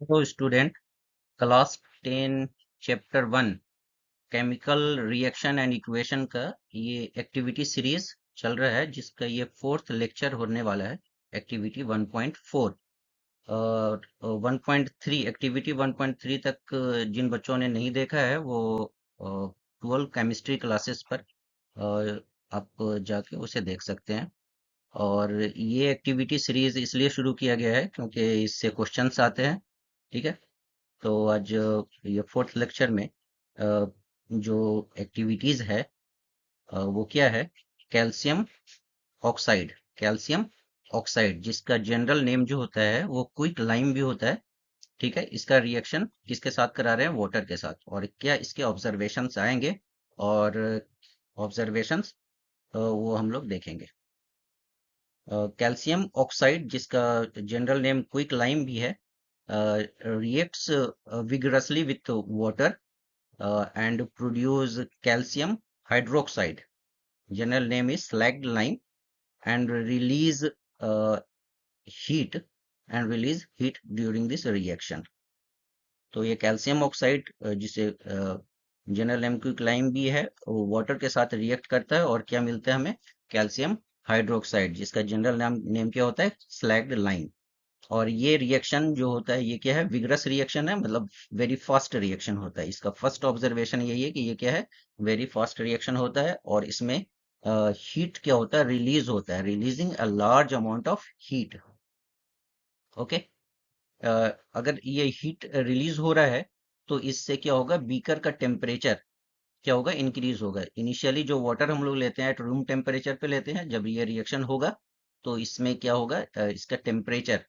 Hello student, class 10 chapter 1 chemical reaction and equation का ये activity series चल रहा है, जिसका ये फोर्थ लेक्चर होने वाला है। एक्टिविटी 1.4 और 1.3, एक्टिविटी 1.3 तक जिन बच्चों ने नहीं देखा है वो 12 केमिस्ट्री क्लासेस पर आप जाके उसे देख सकते हैं। और ये एक्टिविटी सीरीज इसलिए शुरू किया गया है क्योंकि इससे क्वेश्चंस आते हैं। ठीक है, तो आज ये फोर्थ लेक्चर में जो एक्टिविटीज है वो क्या है? Calcium oxide. कैल्शियम ऑक्साइड जिसका जनरल नेम जो होता है वो क्विक लाइम भी होता है। ठीक है, इसका रिएक्शन किसके साथ करा रहे हैं? वाटर के साथ। और क्या इसके ऑब्जर्वेशंस आएंगे, और ऑब्जर्वेशंस वो हम लोग देखेंगे। कैल्शियम ऑक्साइड जिसका जनरल नेम क्विक लाइम भी है, reacts vigorously with water and produce calcium hydroxide. General name is slagged lime, and uh, heat heat during this reaction. तो ये कैल्शियम ऑक्साइड जिसे जनरल नेम क्विक लाइम भी है, वो water के साथ रिएक्ट करता है और क्या मिलता है हमें? कैल्शियम हाइड्रोक्साइड जिसका जनरल नेम क्या होता है? Slagged lime. और ये रिएक्शन जो होता है ये क्या है? विगरस रिएक्शन है, मतलब वेरी फास्ट रिएक्शन होता है। इसका फर्स्ट ऑब्जर्वेशन यही है कि ये क्या है? वेरी फास्ट रिएक्शन होता है, और इसमें हीट क्या होता है? रिलीज होता है, releasing a large amount of heat. Okay, अगर ये हीट रिलीज हो रहा है तो इससे क्या होगा? बीकर का टेम्परेचर क्या होगा? इंक्रीज होगा। इनिशियली जो वाटर हम लोग लेते हैं एट रूम टेम्परेचर पे लेते हैं, जब ये रिएक्शन होगा तो इसमें क्या होगा? इसका टेम्परेचर,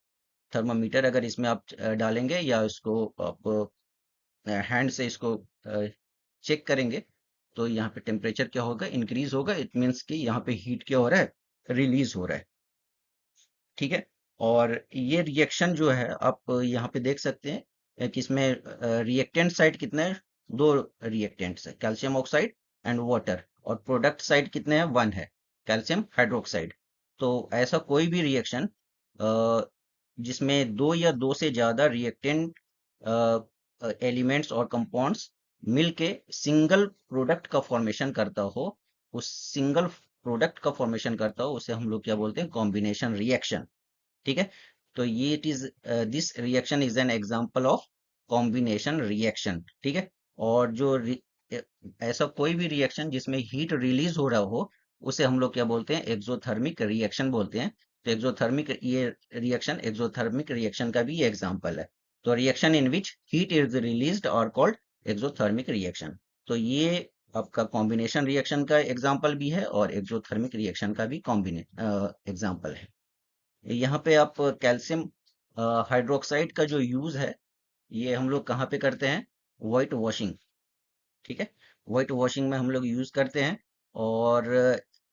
थर्मामीटर अगर इसमें आप डालेंगे या इसको आप हैंड से इसको चेक करेंगे तो यहाँ पे टेम्परेचर क्या होगा? इंक्रीज होगा। इट मीन्स कि यहाँ पे हीट क्या हो रहा है? रिलीज हो रहा है। ठीक है, और ये रिएक्शन जो है आप यहाँ पे देख सकते हैं कि इसमें रिएक्टेंट साइड कितने हैं? दो रिएक्टेंट्स है, कैल्शियम ऑक्साइड एंड वाटर। और प्रोडक्ट साइड कितने हैं? वन है, कैल्शियम हाइड्रोक्साइड। तो ऐसा कोई भी रिएक्शन जिसमें दो या दो से ज्यादा रिएक्टेंट एलिमेंट्स और कंपाउंड्स मिलके सिंगल प्रोडक्ट का फॉर्मेशन करता हो, उस सिंगल प्रोडक्ट का फॉर्मेशन करता हो उसे हम लोग क्या बोलते हैं? Combination reaction. ठीक है, तो ये it is this reaction is an example of combination reaction. ठीक है, और जो ऐसा कोई भी रिएक्शन जिसमें हीट रिलीज हो रहा हो उसे हम लोग क्या बोलते हैं? एक्सोथर्मिक रिएक्शन बोलते हैं। तो एक्सोथर्मिक रिएक्शन का भी ये एग्जांपल है। तो reaction in which heat is released और कॉल्ड एक्सोथर्मिक रिएक्शन। तो ये आपका कॉम्बिनेशन रिएक्शन का एग्जांपल भी है और एक्सोथर्मिक रिएक्शन का भी कॉम्बिने एग्जांपल है। यहाँ पे आप कैल्शियम हाइड्रोक्साइड का जो यूज है ये हम लोग कहाँ पे करते हैं? White washing. ठीक है, व्हाइट वॉशिंग में हम लोग यूज करते हैं। और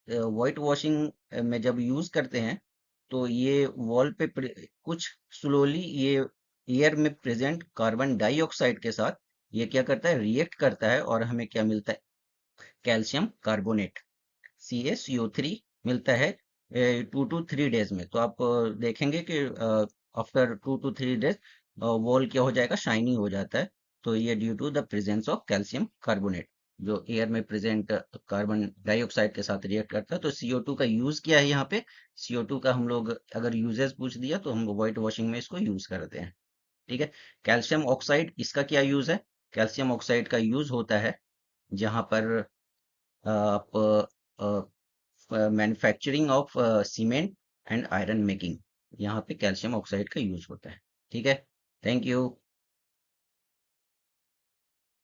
व्हाइट वॉशिंग में जब यूज करते हैं तो ये वॉल पे कुछ स्लोली ये एयर में प्रेजेंट कार्बन डाइऑक्साइड के साथ ये क्या करता है? रिएक्ट करता है, और हमें क्या मिलता है? कैल्शियम कार्बोनेट, CaCO3 मिलता है 2 to 3 डेज में। तो आप देखेंगे कि आफ्टर 2 to 3 डेज वॉल क्या हो जाएगा? शाइनी हो जाता है। तो ये due to the presence of calcium carbonate, जो एयर में प्रेजेंट कार्बन डाइऑक्साइड के साथ रिएक्ट करता है। तो CO2 का यूज क्या है यहाँ पे? CO2 का हम लोग अगर यूजेस पूछ दिया तो हम व्हाइट वॉशिंग में इसको यूज करते हैं। ठीक है, कैल्शियम ऑक्साइड इसका क्या यूज है? कैल्शियम ऑक्साइड का यूज होता है जहां पर आप manufacturing of cement and iron making, यहाँ पे कैल्शियम ऑक्साइड का यूज होता है। ठीक है, थैंक यू।